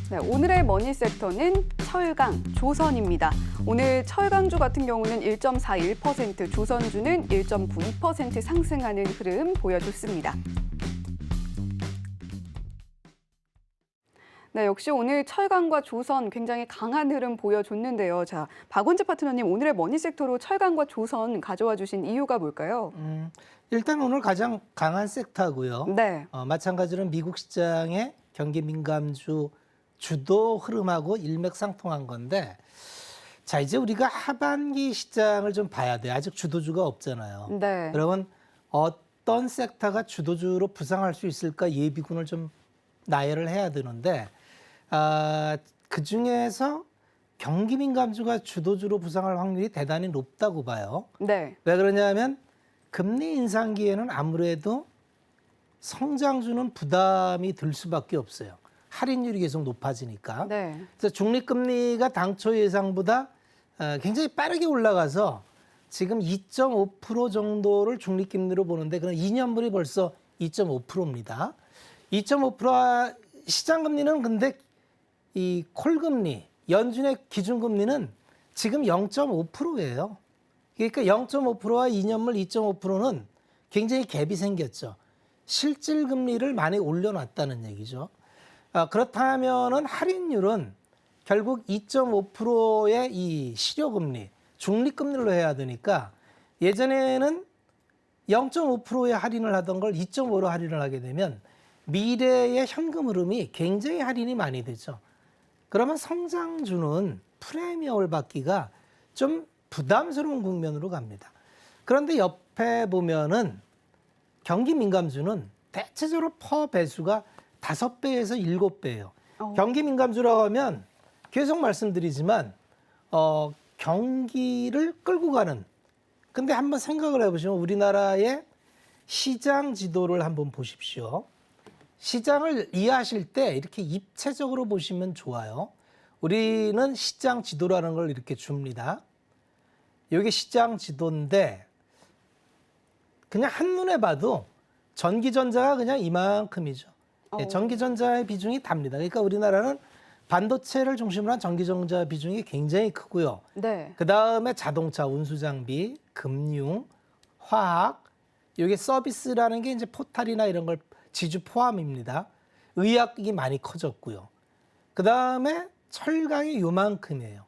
네, 오늘의 머니 섹터는 철강, 조선입니다. 오늘 철강주 같은 경우는 1.41%, 조선주는 1.92% 상승하는 흐름 보여줬습니다. 네, 역시 오늘 철강과 조선 굉장히 강한 흐름 보여줬는데요. 자, 박원재 파트너님, 오늘의 머니 섹터로 철강과 조선 가져와 주신 이유가 뭘까요? 일단 오늘 가장 강한 섹터고요. 네. 마찬가지로 미국 시장의 경기 민감주 주도 흐름하고 일맥상통한 건데, 자, 이제 우리가 하반기 시장을 좀 봐야 돼요. 아직 주도주가 없잖아요. 네. 그러면 어떤 섹터가 주도주로 부상할 수 있을까 예비군을 좀 나열을 해야 되는데, 그 중에서 경기 민감주가 주도주로 부상할 확률이 대단히 높다고 봐요. 네. 왜 그러냐면 금리 인상기에는 아무래도 성장주는 부담이 들 수밖에 없어요. 할인율이 계속 높아지니까. 네. 그래서 중립금리가 당초 예상보다 굉장히 빠르게 올라가서 지금 2.5% 정도를 중립금리로 보는데 그럼 2년물이 벌써 2.5%입니다. 2.5%와 시장금리는 근데 이 콜금리, 연준의 기준금리는 지금 0.5%예요. 그러니까 0.5%와 2년물 2.5%는 굉장히 갭이 생겼죠. 실질 금리를 많이 올려놨다는 얘기죠. 그렇다면은 할인율은 결국 2.5%의 이 실효금리, 중립금리로 해야 되니까 예전에는 0.5%의 할인을 하던 걸 2.5로 할인을 하게 되면 미래의 현금 흐름이 굉장히 할인이 많이 되죠. 그러면 성장주는 프리미엄을 받기가 좀 부담스러운 국면으로 갑니다. 그런데 옆에 보면은 경기 민감주는 대체적으로 퍼 배수가 5배에서 7배예요. 경기 민감주라고 하면 계속 말씀드리지만 경기를 끌고 가는. 근데 한번 생각을 해보시면 우리나라의 시장 지도를 한번 보십시오. 시장을 이해하실 때 이렇게 입체적으로 보시면 좋아요. 우리는 시장 지도라는 걸 이렇게 줍니다. 이게 시장 지도인데 그냥 한눈에 봐도 전기전자가 그냥 이만큼이죠. 전기전자의 비중이 답니다. 그러니까 우리나라는 반도체를 중심으로 한 전기전자 비중이 굉장히 크고요. 네. 그다음에 자동차, 운수장비, 금융, 화학, 이게 서비스라는 게 이제 포탈이나 이런 걸 지주 포함입니다. 의학이 많이 커졌고요. 그다음에 철강이 요만큼이에요.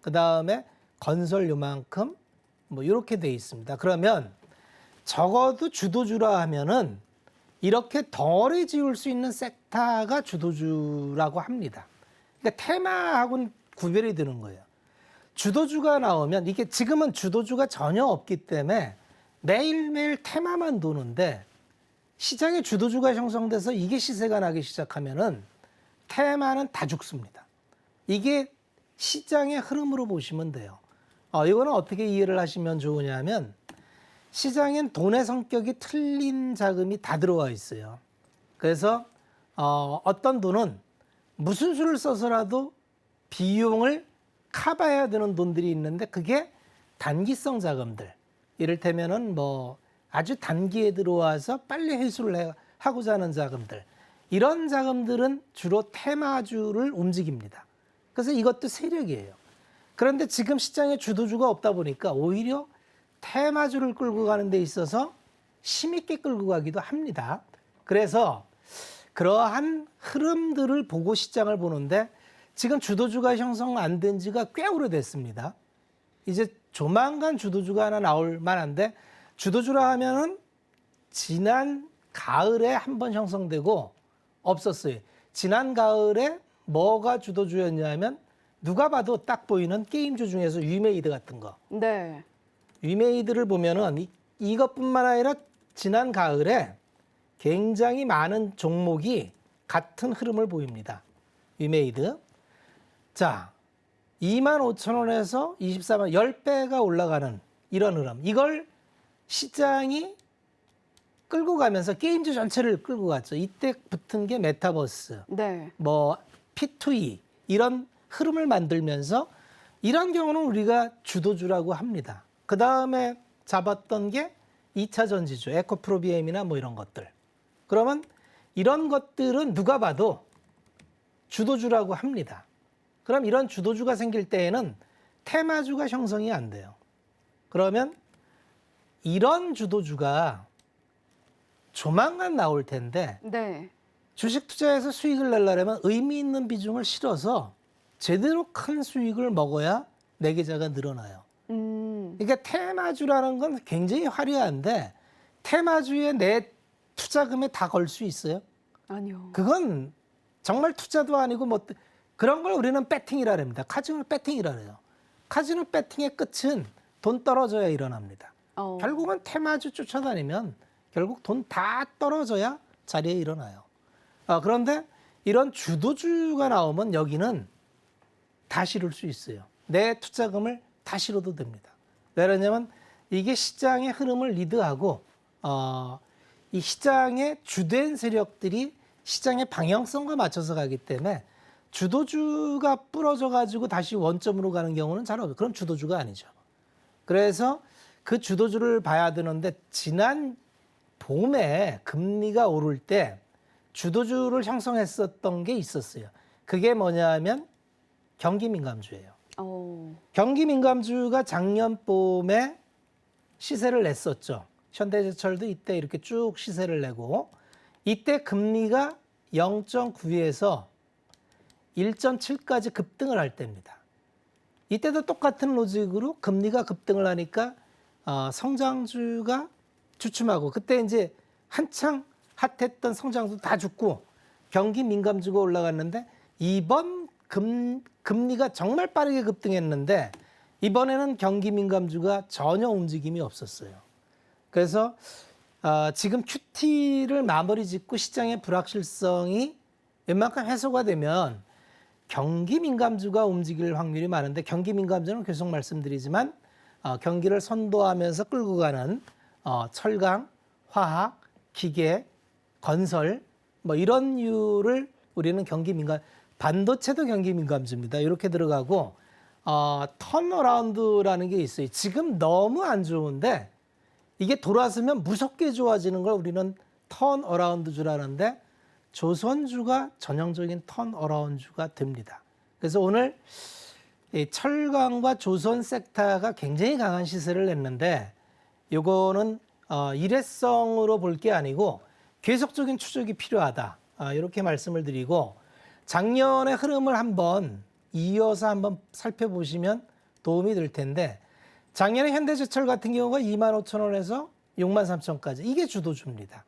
그다음에 건설 요만큼 뭐 이렇게 돼 있습니다. 그러면 적어도 주도주라 하면은 이렇게 덜에 지을 수 있는 섹터가 주도주라고 합니다. 그러니까 테마하고는 구별이 되는 거예요. 주도주가 나오면 이게 지금은 주도주가 전혀 없기 때문에 매일매일 테마만 도는데 시장에 주도주가 형성돼서 이게 시세가 나기 시작하면은 테마는 다 죽습니다. 이게 시장의 흐름으로 보시면 돼요. 이거는 어떻게 이해를 하시면 좋으냐면 시장엔 돈의 성격이 틀린 자금이 다 들어와 있어요. 그래서 어떤 돈은 무슨 수를 써서라도 비용을 커버해야 되는 돈들이 있는데 그게 단기성 자금들. 이를테면은 뭐 아주 단기에 들어와서 빨리 회수를 하고자 하는 자금들. 이런 자금들은 주로 테마주를 움직입니다. 그래서 이것도 세력이에요. 그런데 지금 시장에 주도주가 없다 보니까 오히려 테마주를 끌고 가는 데 있어서 힘있게 끌고 가기도 합니다. 그래서 그러한 흐름들을 보고 시장을 보는데 지금 주도주가 형성 안 된 지가 꽤 오래됐습니다. 이제 조만간 주도주가 하나 나올 만한데 주도주라 하면은 지난 가을에 한번 형성되고 없었어요. 지난 가을에 뭐가 주도주였냐면 누가 봐도 딱 보이는 게임주 중에서 위메이드 같은 거. 네. 위메이드를 보면은 이것뿐만 아니라 지난 가을에 굉장히 많은 종목이 같은 흐름을 보입니다. 위메이드. 자, 25,000원에서 24만 10배가 올라가는 이런 흐름. 이걸 시장이 끌고 가면서 게임주 전체를 끌고 갔죠. 이때 붙은 게 메타버스, 네. 뭐 P2E 이런 흐름을 만들면서 이런 경우는 우리가 주도주라고 합니다. 그 다음에 잡았던 게 2차 전지주, 에코프로비엠이나 뭐 이런 것들. 그러면 이런 것들은 누가 봐도 주도주라고 합니다. 그럼 이런 주도주가 생길 때에는 테마주가 형성이 안 돼요. 그러면 이런 주도주가 조만간 나올 텐데 네. 주식 투자에서 수익을 내려면 의미 있는 비중을 실어서 제대로 큰 수익을 먹어야 내 계좌가 늘어나요. 그러니까 테마주라는 건 굉장히 화려한데 테마주에 내 투자금에 다 걸 수 있어요? 아니요. 그건 정말 투자도 아니고 뭐 그런 걸 우리는 배팅이라 합니다. 카지노 배팅이라 해요. 카지노 배팅의 끝은 돈 떨어져야 일어납니다. 결국은 테마주 쫓아다니면 결국 돈 다 떨어져야 자리에 일어나요. 그런데 이런 주도주가 나오면 여기는 다 실을 수 있어요. 내 투자금을 다 실어도 됩니다. 왜냐하면 이게 시장의 흐름을 리드하고 이 시장의 주된 세력들이 시장의 방향성과 맞춰서 가기 때문에 주도주가 부러져 가지고 다시 원점으로 가는 경우는 잘 없어요. 그럼 주도주가 아니죠. 그래서 그 주도주를 봐야 되는데 지난 봄에 금리가 오를 때 주도주를 형성했었던 게 있었어요. 그게 뭐냐면 경기민감주예요. 경기민감주가 작년 봄에 시세를 냈었죠. 현대제철도 이때 이렇게 쭉 시세를 내고 이때 금리가 0.9에서 1.7까지 급등을 할 때입니다. 이때도 똑같은 로직으로 금리가 급등을 하니까 성장주가 주춤하고 그때 이제 한창 핫했던 성장주 다 죽고 경기 민감주가 올라갔는데 이번 금리가 정말 빠르게 급등했는데 이번에는 경기 민감주가 전혀 움직임이 없었어요. 그래서 지금 QT를 마무리 짓고 시장의 불확실성이 웬만큼 해소가 되면 경기 민감주가 움직일 확률이 많은데 경기 민감주는 계속 말씀드리지만 경기를 선도하면서 끌고 가는 철강, 화학, 기계, 건설 뭐 이런 류를 우리는 경기 민감 반도체도 경기 민감주입니다. 이렇게 들어가고 턴어라운드라는 게 있어요. 지금 너무 안 좋은데 이게 돌아서면 무섭게 좋아지는 걸 우리는 턴어라운드주라는데 조선주가 전형적인 턴어라운드주가 됩니다. 그래서 오늘 이 철강과 조선 섹터가 굉장히 강한 시세를 냈는데 요거는 일회성으로 볼 게 아니고 계속적인 추적이 필요하다. 이렇게 말씀을 드리고 작년의 흐름을 한번 이어서 한번 살펴보시면 도움이 될 텐데 작년에 현대제철 같은 경우가 25,000원에서 63,000원까지 이게 주도주입니다.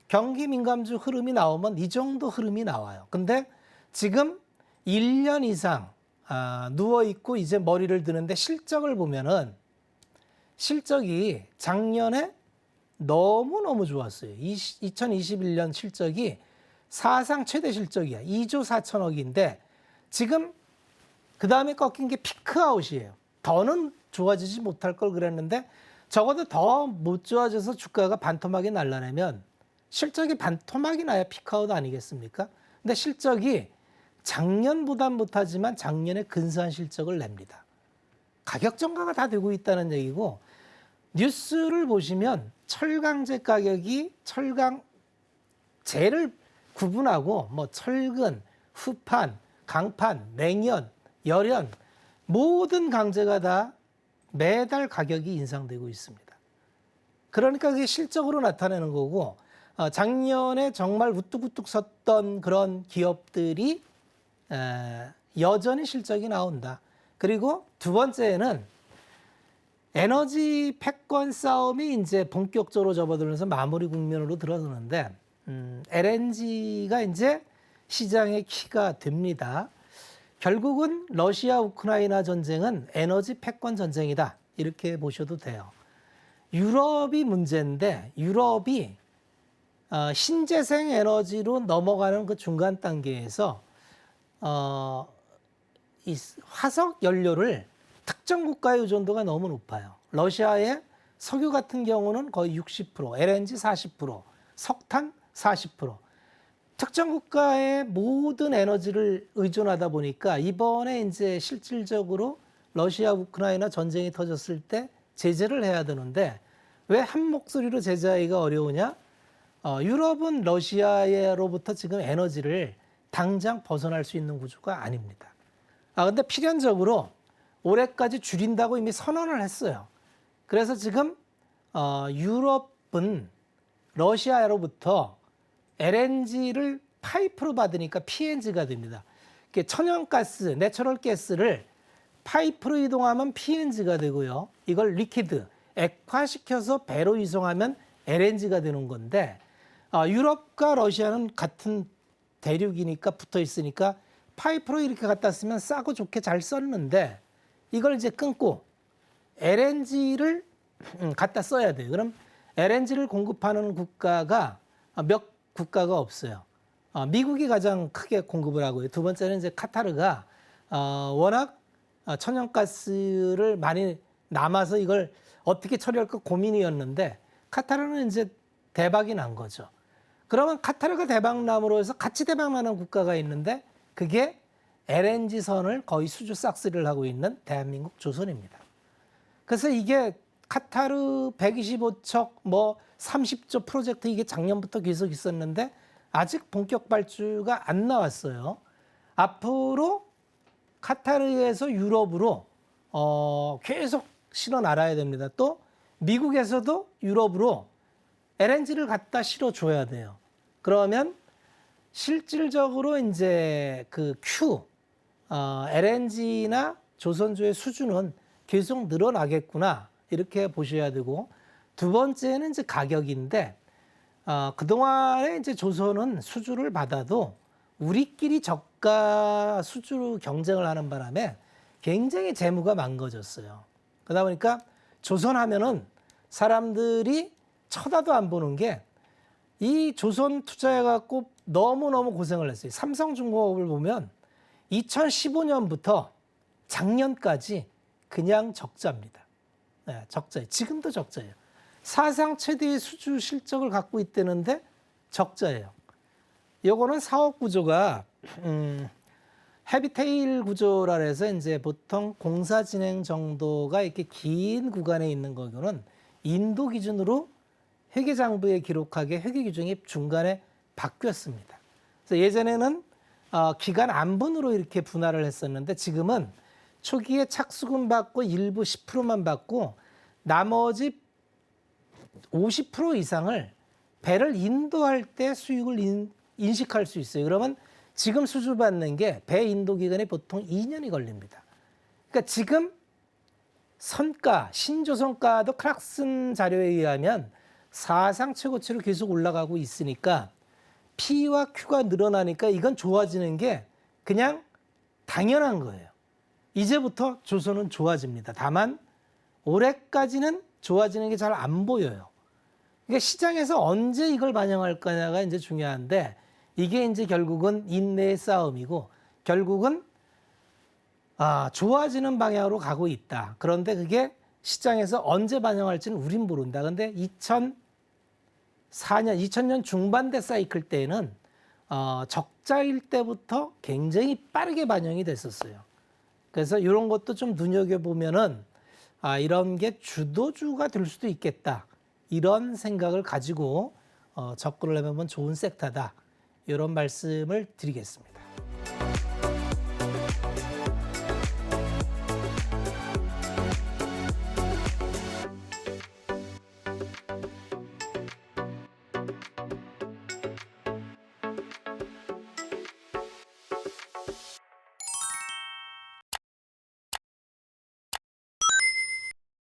경기 민감주 흐름이 나오면 이 정도 흐름이 나와요. 근데 지금 1년 이상 누워있고 이제 머리를 드는데 실적을 보면은 실적이 작년에 너무너무 좋았어요. 2021년 실적이 사상 최대 실적이야. 2조 4천억인데 지금 그 다음에 꺾인 게 피크아웃이에요. 더는 좋아지지 못할 걸 그랬는데 적어도 더 못 좋아져서 주가가 반토막이 날라내면 실적이 반토막이 나야 피크아웃 아니겠습니까? 근데 실적이 작년보단 못하지만 작년에 근사한 실적을 냅니다. 가격 정가가 다 되고 있다는 얘기고 뉴스를 보시면 철강제 가격이 철강제를 구분하고 뭐 철근, 후판, 강판, 냉연, 열연 모든 강제가 다 매달 가격이 인상되고 있습니다. 그러니까 그게 실적으로 나타내는 거고 작년에 정말 우뚝우뚝 섰던 그런 기업들이 여전히 실적이 나온다. 그리고 두 번째는 에너지 패권 싸움이 이제 본격적으로 접어들면서 마무리 국면으로 들어서는데 LNG가 이제 시장의 키가 됩니다. 결국은 러시아 우크라이나 전쟁은 에너지 패권 전쟁이다. 이렇게 보셔도 돼요. 유럽이 문제인데 유럽이 신재생 에너지로 넘어가는 그 중간 단계에서 이 화석 연료를 특정 국가의 의존도가 너무 높아요. 러시아의 석유 같은 경우는 거의 60%, LNG 40%, 석탄 40%. 특정 국가의 모든 에너지를 의존하다 보니까 이번에 이제 실질적으로 러시아 우크라이나 전쟁이 터졌을 때 제재를 해야 되는데 왜 한 목소리로 제재하기가 어려우냐? 유럽은 러시아로부터 지금 에너지를 당장 벗어날 수 있는 구조가 아닙니다. 근데 필연적으로 올해까지 줄인다고 이미 선언을 했어요. 그래서 지금 유럽은 러시아로부터 LNG를 파이프로 받으니까 PNG가 됩니다. 천연가스, 내추럴 가스를 파이프로 이동하면 PNG가 되고요. 이걸 리퀴드, 액화시켜서 배로 이송하면 LNG가 되는 건데 유럽과 러시아는 같은 대륙이니까 붙어 있으니까 파이프로 이렇게 갖다 쓰면 싸고 좋게 잘 썼는데 이걸 이제 끊고 LNG를 갖다 써야 돼요. 그럼 LNG를 공급하는 국가가 몇 국가가 없어요. 미국이 가장 크게 공급을 하고요. 두 번째는 이제 카타르가 워낙 천연가스를 많이 남아서 이걸 어떻게 처리할까 고민이었는데 카타르는 이제 대박이 난 거죠. 그러면 카타르가 대박 남으로 해서 같이 대박 나는 국가가 있는데 그게 LNG선을 거의 수주 싹쓸이를 하고 있는 대한민국 조선입니다. 그래서 이게 카타르 125척 30조 프로젝트 이게 작년부터 계속 있었는데 아직 본격 발주가 안 나왔어요. 앞으로 카타르에서 유럽으로 계속 실어 나가야 됩니다. 또 미국에서도 유럽으로 LNG를 갖다 실어 줘야 돼요. 그러면 실질적으로 이제 그 LNG나 조선주의 수준은 계속 늘어나겠구나 이렇게 보셔야 되고 두 번째는 이제 가격인데 그동안에 이제 조선은 수주를 받아도 우리끼리 저가 수주 경쟁을 하는 바람에 굉장히 재무가 망가졌어요. 그러다 보니까 조선하면은 사람들이 쳐다도 안 보는 게 이 조선 투자해갖고 너무너무 고생을 했어요. 삼성중공업을 보면 2015년부터 작년까지 그냥 적자입니다. 네, 적자예요. 지금도 적자예요. 사상 최대의 수주 실적을 갖고 있다는데 적자예요. 요거는 사업 구조가 헤비테일 구조라 해서 이제 보통 공사 진행 정도가 이렇게 긴 구간에 있는 거는 인도 기준으로 회계장부에 기록하게 회계 규정이 중간에 바뀌었습니다. 그래서 예전에는 기간 안분으로 이렇게 분할을 했었는데 지금은 초기에 착수금 받고 일부 10%만 받고 나머지 50% 이상을 배를 인도할 때 수익을 인식할 수 있어요. 그러면 지금 수주받는 게 배 인도 기간에 보통 2년이 걸립니다. 그러니까 지금 선가, 신조선가도 클락슨 자료에 의하면 사상 최고치로 계속 올라가고 있으니까 P와 Q가 늘어나니까 이건 좋아지는 게 그냥 당연한 거예요. 이제부터 조선은 좋아집니다. 다만 올해까지는 좋아지는 게 잘 안 보여요. 그러니까 시장에서 언제 이걸 반영할 거냐가 이제 중요한데 이게 이제 결국은 인내의 싸움이고 결국은 좋아지는 방향으로 가고 있다. 그런데 그게 시장에서 언제 반영할지는 우린 모른다. 근데 2000년 중반대 사이클 때는 적자일 때부터 굉장히 빠르게 반영이 됐었어요. 그래서 이런 것도 좀 눈여겨보면은 이런 게 주도주가 될 수도 있겠다. 이런 생각을 가지고 접근을 해보면 좋은 섹터다. 이런 말씀을 드리겠습니다.